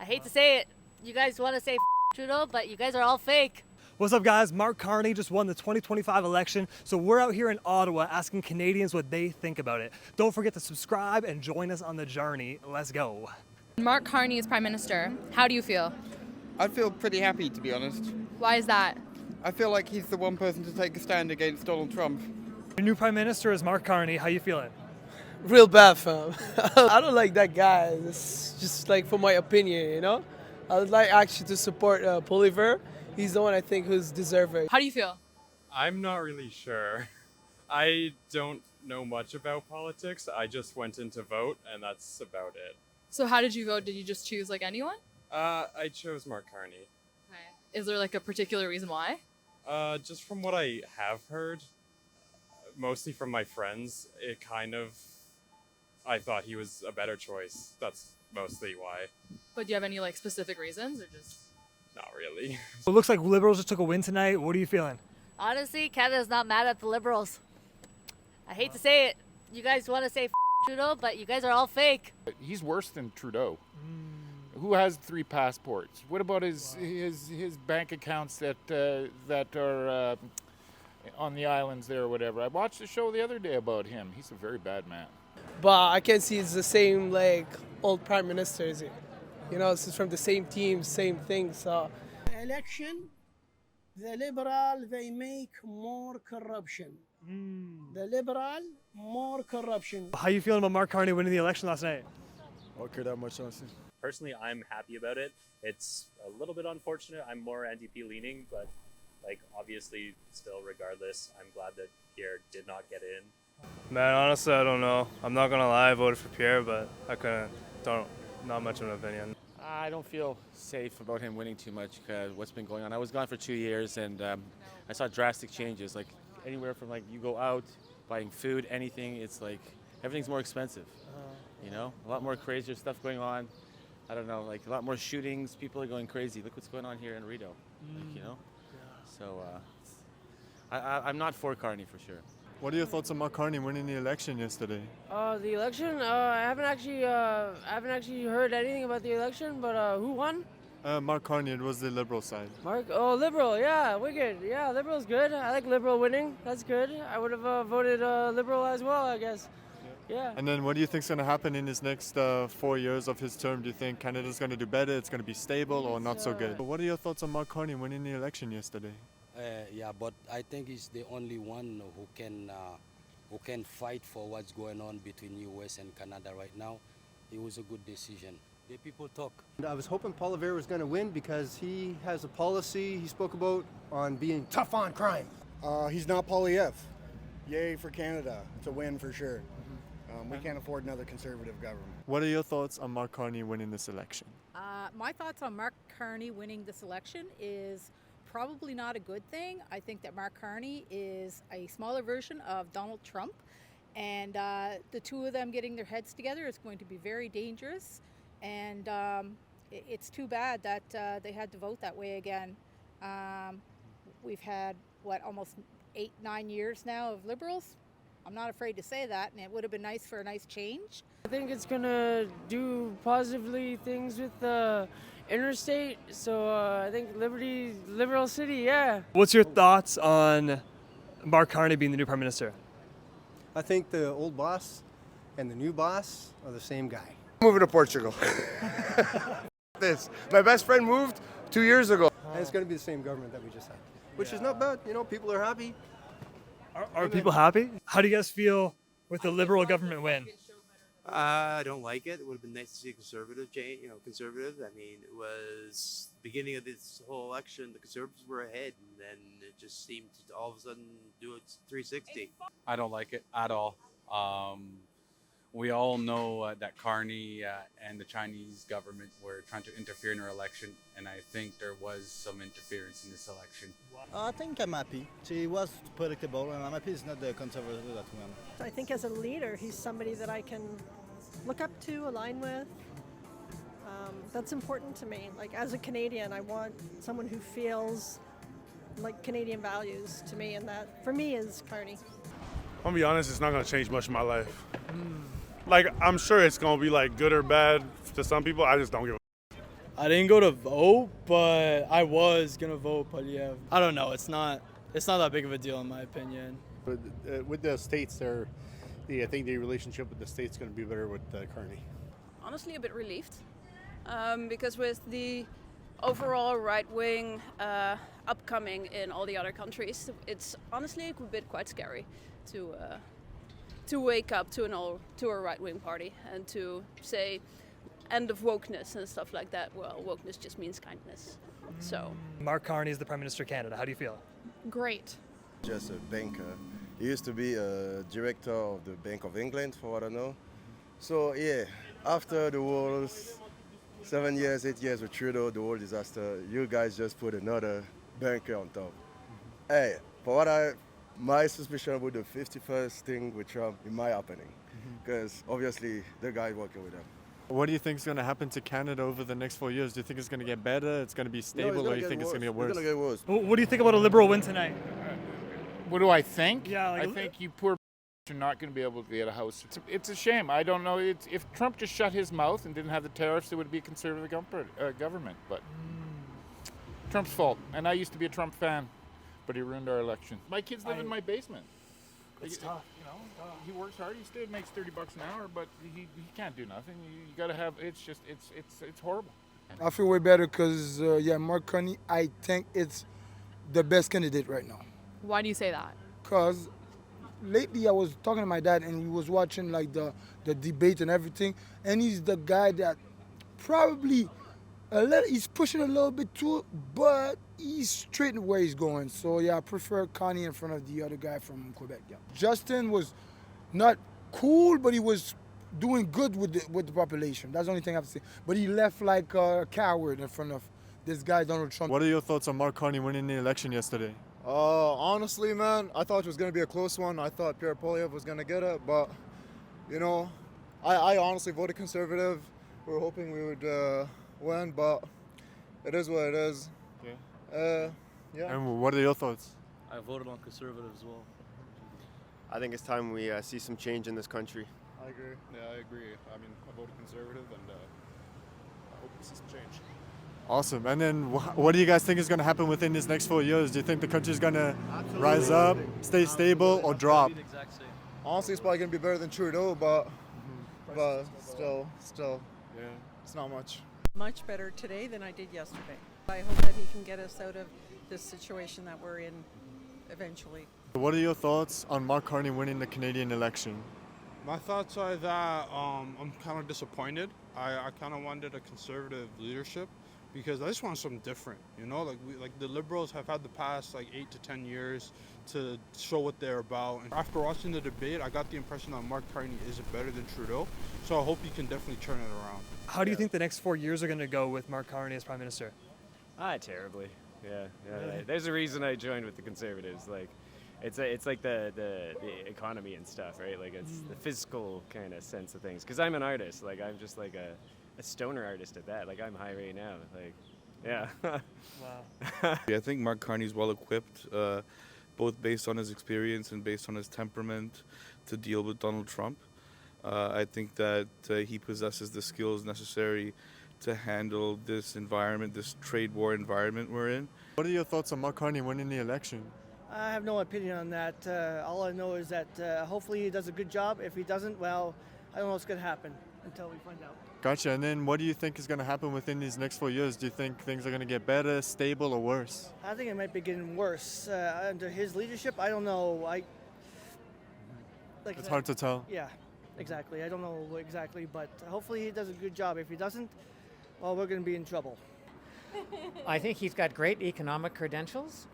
hate to say it, you guys want to say Trudeau, but you guys are all fake. What's up, guys? Mark Carney just won the 2025 election, so we're out here in Ottawa asking Canadians what they think about it. Don't forget to subscribe and join us on the journey. Let's go. Mark Carney is Prime Minister. How do you feel? I feel pretty happy, to be honest. Why is that? I feel like he's the one person to take a stand against Donald Trump. Your new Prime Minister is Mark Carney. How you feeling? Real bad, fam. I don't like that guy. It's just like for my opinion, you know? I would like actually to support Poliver. He's the one I think who's deserving. How do you feel? I'm not really sure. I don't know much about politics. I just went in to vote, and that's about it. So how did you vote? Did you just choose like anyone? I chose Mark Carney. Okay. Is there like a particular reason why? Just from what I have heard, mostly from my friends, I thought he was a better choice. That's mostly why. But do you have any like specific reasons or just? Not really. It looks like Liberals just took a win tonight. What are you feeling? Honestly, Canada's not mad at the Liberals. I hate to say it, you guys want to say Trudeau, but you guys are all fake. He's worse than Trudeau. Who has 3 passports? What about his bank accounts that are on the islands there or whatever? I watched a show the other day about him. He's a very bad man. But I can see it's the same like old prime ministers. You know, this is from the same team, same thing. So election, the liberal they make more corruption. The liberal more corruption. How you feeling about Mark Carney winning the election last night? I don't care that much, honestly. Personally, I'm happy about it. It's a little bit unfortunate. I'm more NDP leaning, but like obviously still regardless, I'm glad that Pierre did not get in. Man, honestly, I don't know. I'm not gonna lie, I voted for Pierre, but not much of an opinion. I don't feel safe about him winning too much because what's been going on. I was gone for 2 years and I saw drastic changes. Like anywhere from like you go out, buying food, anything, it's like everything's more expensive. You know, a lot more crazier stuff going on. I don't know, like a lot more shootings. People are going crazy. Look what's going on here in Rideau. Like, you know, so I'm not for Carney for sure. What are your thoughts on Mark Carney winning the election yesterday? the election, I haven't actually heard anything about the election. But who won? Mark Carney, it was the Liberal side. Liberal, yeah, wicked. Yeah, Liberal's good. I like Liberal winning. That's good. I would have voted Liberal as well, I guess. Yeah. And then what do you think is going to happen in his next 4 years of his term? Do you think Canada's going to do better, it's going to be stable, or not so good? What are your thoughts on Mark Carney winning the election yesterday? Yeah, but I think he's the only one who can fight for what's going on between US and Canada right now. It was a good decision. The people talk. I was hoping Poliver was going to win because he has a policy he spoke about on being tough on crime. He's not Polyev. Yay for Canada. It's a win for sure. We can't afford another conservative government. What are your thoughts on Mark Carney winning this election? My thoughts on Mark Carney winning this election is probably not a good thing. I think that Mark Carney is a smaller version of Donald Trump, and the two of them getting their heads together is going to be very dangerous, and it's too bad that they had to vote that way again. We've had, almost 8-9 years now of Liberals. I'm not afraid to say that, and it would have been nice for a nice change. I think it's gonna do positively things with the interstate. So I think Liberal City, yeah. What's your thoughts on Mark Carney being the new Prime Minister? I think the old boss and the new boss are the same guy. Moving to Portugal. My best friend moved 2 years ago. And it's going to be the same government that we just had, which is not bad. You know, people are happy. Are people happy? How do you guys feel with the Liberal government win? I don't like it. It would have been nice to see a conservative change. Conservative. I mean, it was the beginning of this whole election. The Conservatives were ahead, and then it just seemed to all of a sudden do a 360. I don't like it at all. We all know that Carney and the Chinese government were trying to interfere in our election, and I think there was some interference in this election. I think I'm happy. He was predictable, and I'm happy he's not the conservative that won. I think as a leader, he's somebody that I can look up to, align with. That's important to me. Like as a Canadian, I want someone who feels like Canadian values to me, and that for me is Carney. I'm gonna be honest, it's not gonna change much in my life. Like, I'm sure it's gonna be like good or bad to some people. I just don't give a I didn't go to vote, but I was gonna vote Polyev. I don't know. It's not that big of a deal in my opinion. But with the states, I think the relationship with the states going to be better with Carney. Honestly, a bit relieved because with the overall right wing upcoming in all the other countries, it's honestly a bit quite scary to wake up to a right wing party and to say end of wokeness and stuff like that. Well, wokeness just means kindness. So Mark Carney is the Prime Minister of Canada. How do you feel? great. Just a banker. He used to be a director of the Bank of England, for what I know. So yeah, after the wars, 7 years, 8 years with Trudeau, the whole disaster, you guys just put another banker on top. Hey, my suspicion about the 51st thing with Trump, it might happening. Because obviously the guy working with him. What do you think is going to happen to Canada over the next 4 years? Do you think it's going to get better, it's going to be stable, or do you think it's going to get worse? It's going to get worse. What do you think about a Liberal win tonight? What do I think? Yeah, I think you poor are not going to be able to get a house. It's a shame. I don't know. If Trump just shut his mouth and didn't have the tariffs, it would be a conservative government. But Trump's fault. And I used to be a Trump fan, but he ruined our election. My kids live in my basement. It's tough. You know, he works hard. He still makes $30 an hour, but he can't do nothing. You got to have. It's horrible. I feel way better because Mark Carney, I think it's the best candidate right now. Why do you say that? Because lately I was talking to my dad and we was watching like the debate and everything, and he's the guy that probably he's pushing a little bit too, but he's straight in where he's going. So yeah, I prefer Carney in front of the other guy from Quebec. Yeah. Justin was not cool, but he was doing good with the population. That's the only thing I have to say. But he left like a coward in front of this guy Donald Trump. What are your thoughts on Mark Carney winning the election yesterday? Honestly, man, I thought it was going to be a close one. I thought Pierre Poilievre was going to get it, but, you know, I honestly voted Conservative. We were hoping we would win, but it is what it is. Yeah. Yeah. And what are your thoughts? I voted on Conservative as well. I think it's time we see some change in this country. I agree. Yeah, I agree. I mean, I voted Conservative, and I hope we see some change. Awesome. And then what do you guys think is going to happen within these next 4 years? Do you think the country's going to rise up, stay stable, or drop? Honestly, it's probably going to be better than Trudeau, but still, yeah, it's not much. Much better today than I did yesterday. I hope that he can get us out of this situation that we're in eventually. What are your thoughts on Mark Carney winning the Canadian election? My thoughts are that I'm kind of disappointed. I kind of wanted a conservative leadership because I just want something different, you know? Like the Liberals have had the past 8 to 10 years to show what they're about. And after watching the debate, I got the impression that Mark Carney is better than Trudeau. So I hope he can definitely turn it around. How do you think the next 4 years are going to go with Mark Carney as Prime Minister? Terribly. Yeah. There's a reason I joined with the Conservatives. Like, it's like the economy and stuff, right? Like it's the physical kind of sense of things. Because I'm an artist. Like I'm just like a stoner artist at that. Like I'm high right now. Like, yeah. Wow. I think Mark Carney's well equipped, both based on his experience and based on his temperament, to deal with Donald Trump. I think that he possesses the skills necessary to handle this environment, this trade war environment we're in. What are your thoughts on Mark Carney winning the election? I have no opinion on that. All I know is that hopefully he does a good job. If he doesn't, well, I don't know what's going to happen until we find out. Gotcha. And then what do you think is going to happen within these next 4 years? Do you think things are going to get better, stable, or worse? I think it might be getting worse. Under his leadership, I don't know. It's hard to tell. Yeah, exactly. I don't know exactly, but hopefully he does a good job. If he doesn't, well, we're going to be in trouble. I think he's got great economic credentials,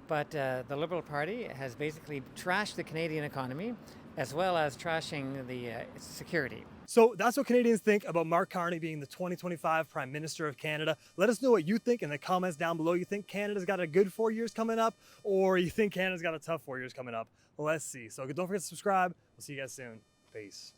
but the Liberal Party has basically trashed the Canadian economy as well as trashing the security. So that's what Canadians think about Mark Carney being the 2025 Prime Minister of Canada. Let us know what you think in the comments down below. You think Canada's got a good 4 years coming up, or you think Canada's got a tough 4 years coming up? Let's see. So don't forget to subscribe. We'll see you guys soon. Peace.